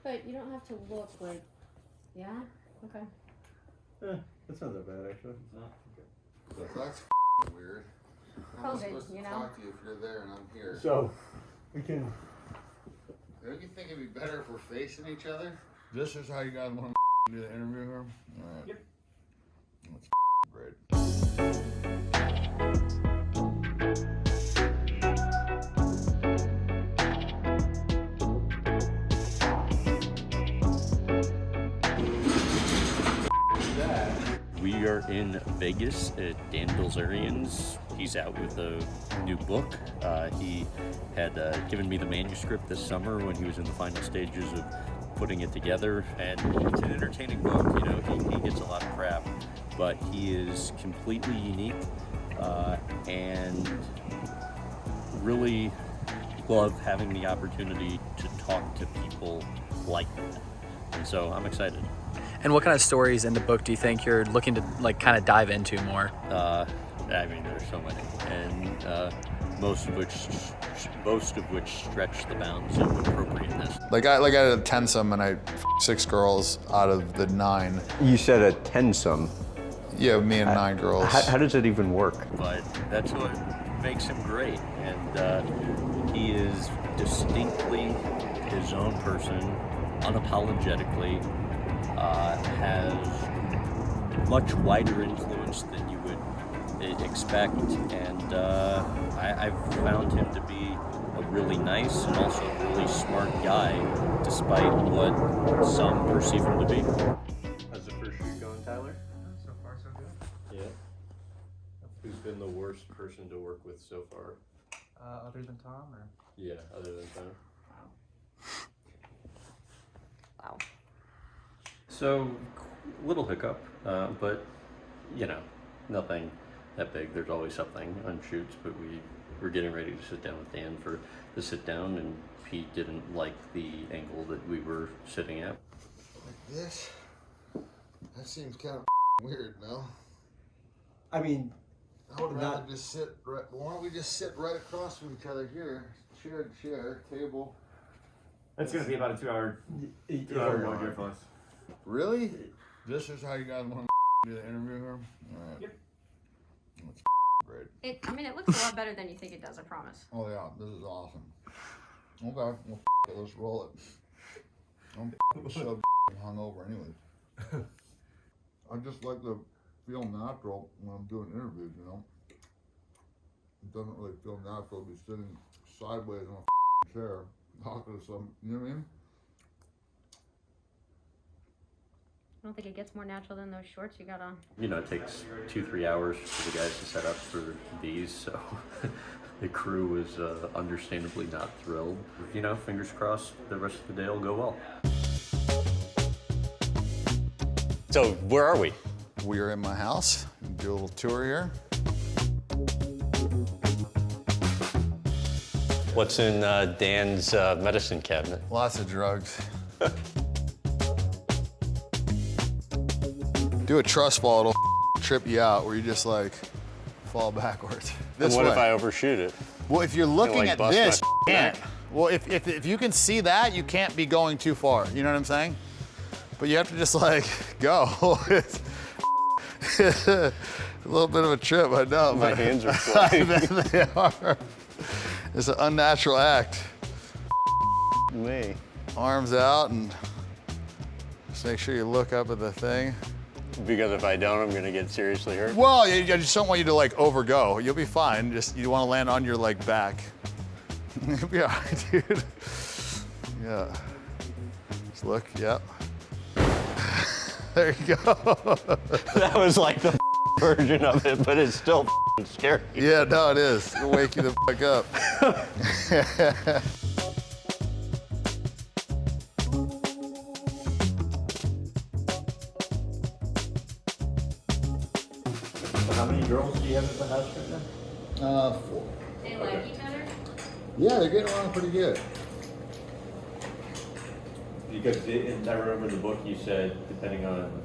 But you don't have to look like, yeah? Okay. That's not that bad, actually. It's not. So that's weird. I'm COVID, supposed to you know? talk to you if you're there and I'm here. So, we can... Don't you think it'd be better if we're facing each other? This is how you guys want to do the interview here? Alright. Yep. That's great. We are in Vegas at Dan Bilzerian's. He's out with a new book. He had given me the manuscript this summer when he was in the final stages of putting it together. And it's an entertaining book, you know, he gets a lot of crap, but he is completely unique and really love having the opportunity to talk to people like that. And so I'm excited. And what kind of stories in the book do you think you're looking to like kind of dive into more? I mean, there's so many, and most of which stretch the bounds of appropriateness. Like I did a tensum and I f***ed 6 girls out of the 9. You said a tensum. Yeah, me and 9 girls. How does it even work? But that's what makes him great, and he is distinctly his own person, unapologetically. Has much wider influence than you would expect, and I've found him to be a really nice and also a really smart guy, despite what some perceive him to be. How's the first shoot going, Tyler? So far, so good. Yeah. Who's been the worst person to work with so far? Other than Tom, or? Yeah, other than Tyler. Wow. So, little hiccup, but you know, nothing that big. There's always something on shoots, but we're getting ready to sit down with Dan for the sit down, and Pete didn't like the angle that we were sitting at. Like this? That seems kind of weird, no? I mean, I would rather just sit right. Why don't we just sit right across from each other here? Chair, table. It's gonna be about a 2-hour road for us. Really? This is how you guys want to do the interview here? Alright. Yep. That's great. I mean, it looks a lot better than you think it does, I promise. Oh yeah, this is awesome. Okay, well, it, let's roll it. I'm so hungover anyways. I just like to feel natural when I'm doing interviews, you know? It doesn't really feel natural to be sitting sideways on a chair talking to some, you know what I mean? I don't think it gets more natural than those shorts you got on. You know, it takes 2-3 hours for the guys to set up for these, so the crew was understandably not thrilled. You know, fingers crossed the rest of the day will go well. So, where are we? We are in my house. Do a little tour here. What's in Dan's medicine cabinet? Lots of drugs. Do a trust fall, it'll trip you out where you just like fall backwards. And what way. if I overshoot it? Well, if you're looking like, at bust this, my you can't. Well, if you can see that, you can't be going too far. You know what I'm saying? But you have to just like go. It's a little bit of a trip, I know. My but hands are I sweaty. bet they are. It's an unnatural act. Me. Arms out and just make sure you look up at the thing. Because if I don't, I'm gonna get seriously hurt. Well, I just don't want you to like overgo. You'll be fine. Just you want to land on your like back. You'll be all right, dude. Yeah. Just look. Yep. There you go. That was like the version of it, but it's still scary. Yeah, no, it is. It'll wake you the fuck up. how many girls do you have at the house right now? 4. They like each other? Yeah, they're getting along pretty good. Because I remember in the book you said, depending on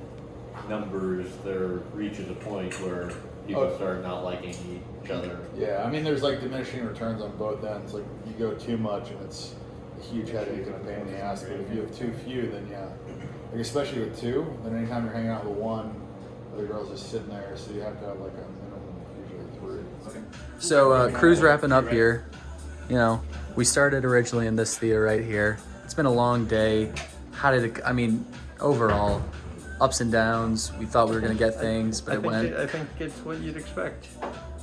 numbers, there reaches a point where people start not liking each other. Yeah, I mean, there's like diminishing returns on both ends. Like you go too much and it's a huge headache and a pain in the ass. But if you have too few, then yeah, like especially with two, then anytime you're hanging out with one, the girl's just sitting there, so you have to have like a minimum of usually 3. So crew's wrapping up here. You know, we started originally in this theater right here. It's been a long day. How did it, I mean, overall, ups and downs. We thought we were gonna get things, but I think it's what you'd expect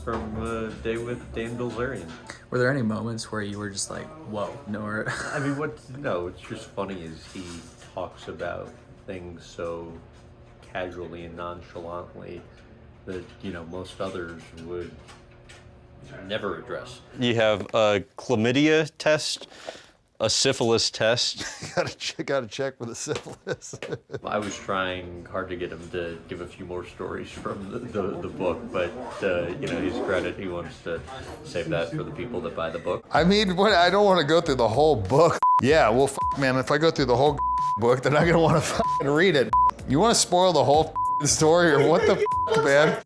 from a day with Dan Bilzerian. Were there any moments where you were just like, whoa, no? I mean, what's just funny is he talks about things so casually and nonchalantly that, you know, most others would never address. You have a chlamydia test, a syphilis test. gotta check with the syphilis. I was trying hard to get him to give a few more stories from the book, but you know, his credit, he wants to save that for the people that buy the book. I mean, I don't want to go through the whole book. Yeah, well, man, if I go through the whole book, then I'm gonna want to read it. You want to spoil the whole story or what the man?